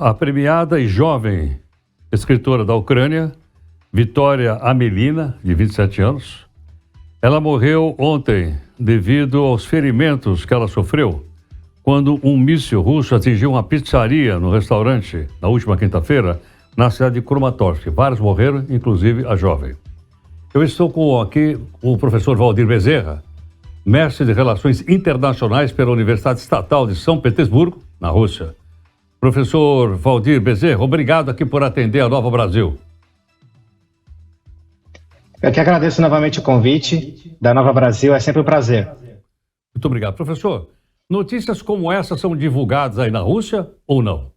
a premiada e jovem escritora da Ucrânia, Vitória Amelina, de 27 anos. Ela morreu ontem devido aos ferimentos que ela sofreu quando um míssil russo atingiu uma pizzaria no restaurante na última quinta-feira na cidade de Kramatorsk. Vários morreram, inclusive a jovem. Eu estou aqui com o professor Valdir Bezerra, mestre de Relações Internacionais pela Universidade Estatal de São Petersburgo, na Rússia. Professor Valdir Bezerra, obrigado aqui por atender a Nova Brasil. Eu que agradeço novamente o convite da Nova Brasil, é sempre um prazer. Muito obrigado. Professor, notícias como essa são divulgadas aí na Rússia ou não?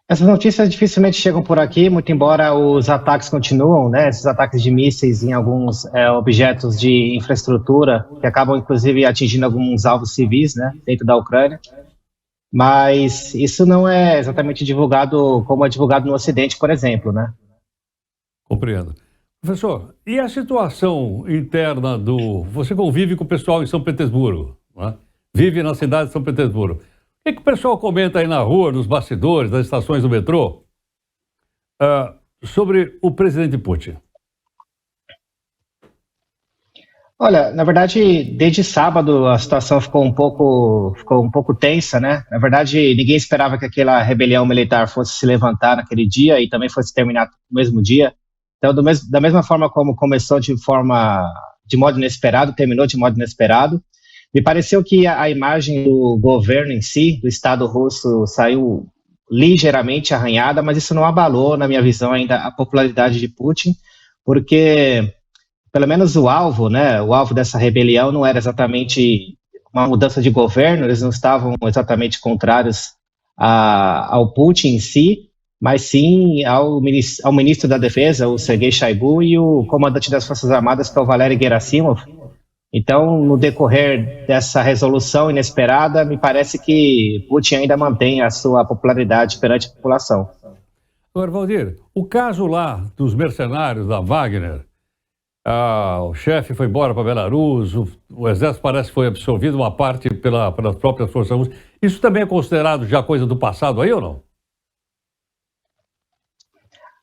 Essas notícias dificilmente chegam por aqui, muito embora os ataques continuam, né? Esses ataques de mísseis em alguns objetos de infraestrutura, que acabam inclusive atingindo alguns alvos civis, né, dentro da Ucrânia. Mas isso não é exatamente divulgado como é divulgado no Ocidente, por exemplo, né? Compreendo. Professor, e a situação interna Você convive com o pessoal em São Petersburgo, né? Vive na cidade de São Petersburgo. O que o pessoal comenta aí na rua, nos bastidores, das estações do metrô, sobre o presidente Putin? Olha, na verdade, desde sábado a situação ficou um pouco tensa, né? Na verdade, ninguém esperava que aquela rebelião militar fosse se levantar naquele dia e também fosse terminar no mesmo dia. Então, da mesma forma como começou de modo inesperado, terminou de modo inesperado. Me pareceu que a imagem do governo em si, do Estado russo, saiu ligeiramente arranhada, mas isso não abalou, na minha visão, ainda a popularidade de Putin, porque pelo menos o alvo, né, o alvo dessa rebelião não era exatamente uma mudança de governo, eles não estavam exatamente contrários ao Putin em si, mas sim ao ministro da Defesa, o Sergei Shoigu, e o comandante das Forças Armadas, que é o Valery Gerasimov. Então, no decorrer dessa resolução inesperada, me parece que Putin ainda mantém a sua popularidade perante a população. Agora, Valdir, o caso lá dos mercenários da Wagner, o chefe foi embora para Belarus, o exército parece que foi absorvido uma parte pelas próprias forças russas. Isso também é considerado já coisa do passado aí ou não?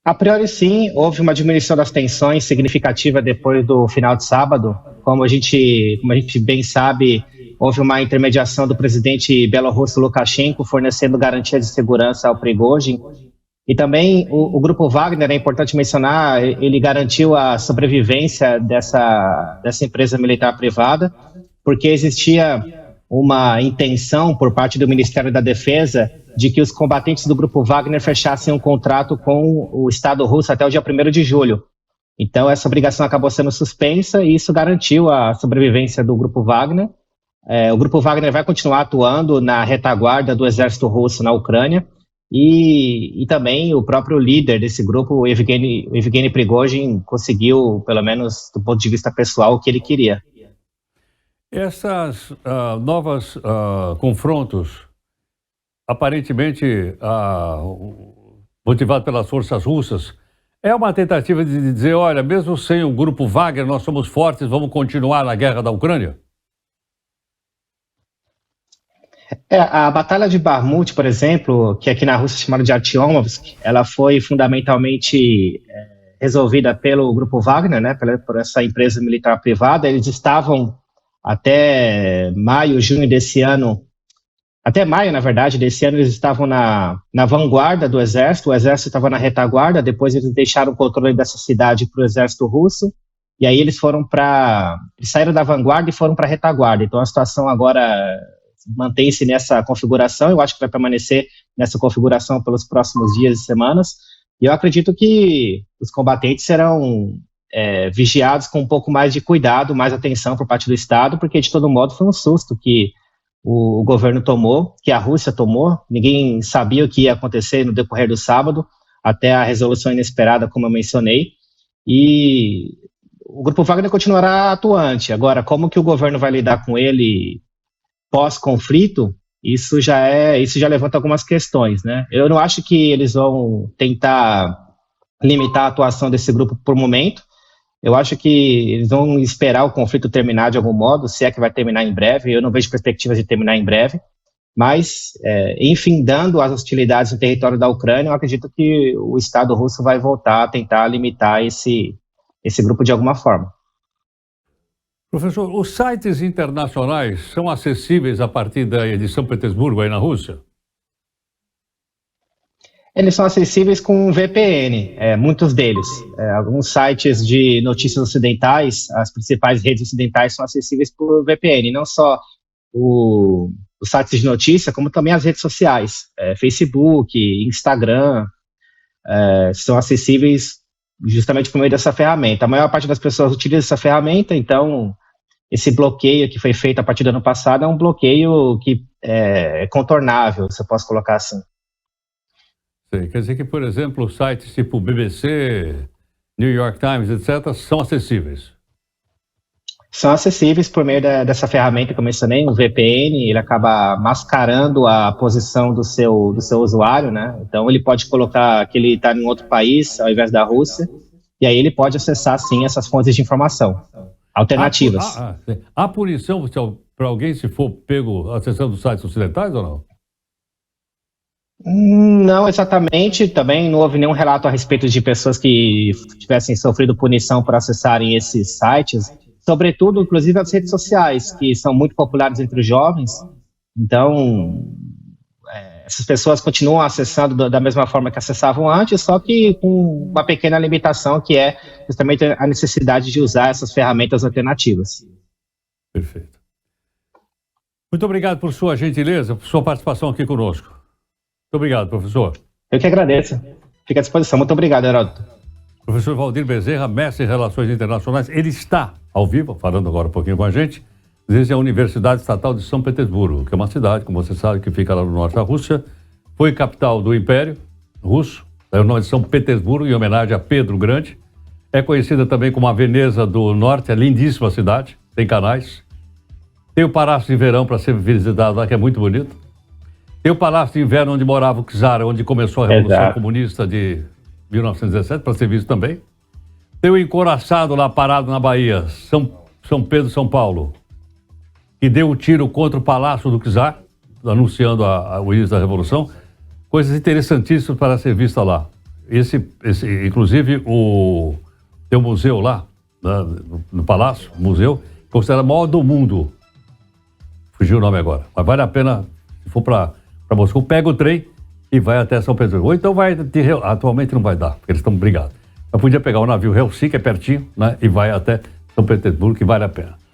A priori, sim, houve uma diminuição das tensões significativa depois do final de sábado. Como a gente bem sabe, houve uma intermediação do presidente bielorrusso Lukashenko, fornecendo garantias de segurança ao Prigozhin. E também o Grupo Wagner, é importante mencionar, ele garantiu a sobrevivência dessa empresa militar privada, porque existia uma intenção por parte do Ministério da Defesa de que os combatentes do Grupo Wagner fechassem um contrato com o Estado russo até o dia 1º de julho. Então, essa obrigação acabou sendo suspensa e isso garantiu a sobrevivência do Grupo Wagner. O Grupo Wagner vai continuar atuando na retaguarda do exército russo na Ucrânia e também o próprio líder desse grupo, o Evgeny Prigozhin, conseguiu, pelo menos do ponto de vista pessoal, o que ele queria. Essas novas confrontos, aparentemente motivado pelas forças russas, é uma tentativa de dizer, olha, mesmo sem o Grupo Wagner, nós somos fortes, vamos continuar na guerra da Ucrânia? A Batalha de Bakhmut, por exemplo, que aqui na Rússia é chamada de Artyomovsk, ela foi fundamentalmente resolvida pelo Grupo Wagner, né, por essa empresa militar privada. Eles estavam até maio, junho desse ano, até maio, na verdade, desse ano, eles estavam na vanguarda do exército, o exército estava na retaguarda, depois eles deixaram o controle dessa cidade para o exército russo, e aí eles saíram da vanguarda e foram para a retaguarda. Então a situação agora mantém-se nessa configuração, eu acho que vai permanecer nessa configuração pelos próximos dias e semanas, e eu acredito que os combatentes serão vigiados com um pouco mais de cuidado, mais atenção por parte do Estado, porque de todo modo foi um susto que o governo tomou, que a Rússia tomou. Ninguém sabia o que ia acontecer no decorrer do sábado, até a resolução inesperada, como eu mencionei, e o Grupo Wagner continuará atuante. Agora, como que o governo vai lidar com ele pós-conflito, isso já levanta algumas questões, né? Eu não acho que eles vão tentar limitar a atuação desse grupo por momento. Eu acho que eles vão esperar o conflito terminar de algum modo, se é que vai terminar em breve. Eu não vejo perspectivas de terminar em breve. Mas, enfim, dando as hostilidades no território da Ucrânia, eu acredito que o Estado russo vai voltar a tentar limitar esse grupo de alguma forma. Professor, os sites internacionais são acessíveis a partir de São Petersburgo, aí na Rússia? Eles são acessíveis com VPN, muitos deles. Alguns sites de notícias ocidentais, as principais redes ocidentais são acessíveis por VPN, não só os sites de notícia, como também as redes sociais, Facebook, Instagram, são acessíveis justamente por meio dessa ferramenta. A maior parte das pessoas utiliza essa ferramenta, então esse bloqueio que foi feito a partir do ano passado é um bloqueio que é contornável, se eu posso colocar assim. Sim, quer dizer que, por exemplo, sites tipo BBC, New York Times, etc., são acessíveis? São acessíveis por meio dessa ferramenta que eu mencionei, um VPN, ele acaba mascarando a posição do seu usuário, né? Então ele pode colocar que ele está em outro país ao invés da Rússia, e aí ele pode acessar, sim, essas fontes de informação alternativas. Há punição para alguém se for pego acessando sites ocidentais ou não? Não exatamente, também não houve nenhum relato a respeito de pessoas que tivessem sofrido punição por acessarem esses sites, sobretudo, inclusive, as redes sociais, que são muito populares entre os jovens. Então, essas pessoas continuam acessando da mesma forma que acessavam antes, só que com uma pequena limitação, que é justamente a necessidade de usar essas ferramentas alternativas. Perfeito. Muito obrigado por sua gentileza, por sua participação aqui conosco. Muito obrigado, professor. Eu que agradeço. Fica à disposição. Muito obrigado, Heródoto. Professor Valdir Bezerra, mestre em Relações Internacionais, ele está ao vivo, falando agora um pouquinho com a gente, desde a Universidade Estatal de São Petersburgo, que é uma cidade, como você sabe, que fica lá no norte da Rússia, foi capital do Império Russo, é o nome de São Petersburgo, em homenagem a Pedro o Grande. É conhecida também como a Veneza do Norte, é lindíssima cidade, tem canais. Tem o Palácio de Verão para ser visitado lá, que é muito bonito. Tem o Palácio de Inverno, onde morava o czar, onde começou a Revolução Comunista de 1917, para ser visto também. Tem o encoraçado lá parado na Bahia, São Pedro, São Paulo, que deu um tiro contra o Palácio do czar, anunciando o início da Revolução. Coisas interessantíssimas para ser vista lá. Inclusive, tem um museu lá, no Palácio, museu, considerado o maior do mundo. Fugiu o nome agora. Mas vale a pena, se for para Moscou, pega o trem e vai até São Petersburgo. Ou então atualmente não vai dar, porque eles estão brigados. Mas podia pegar o navio Helsinki, que é pertinho, né, e vai até São Petersburgo, que vale a pena.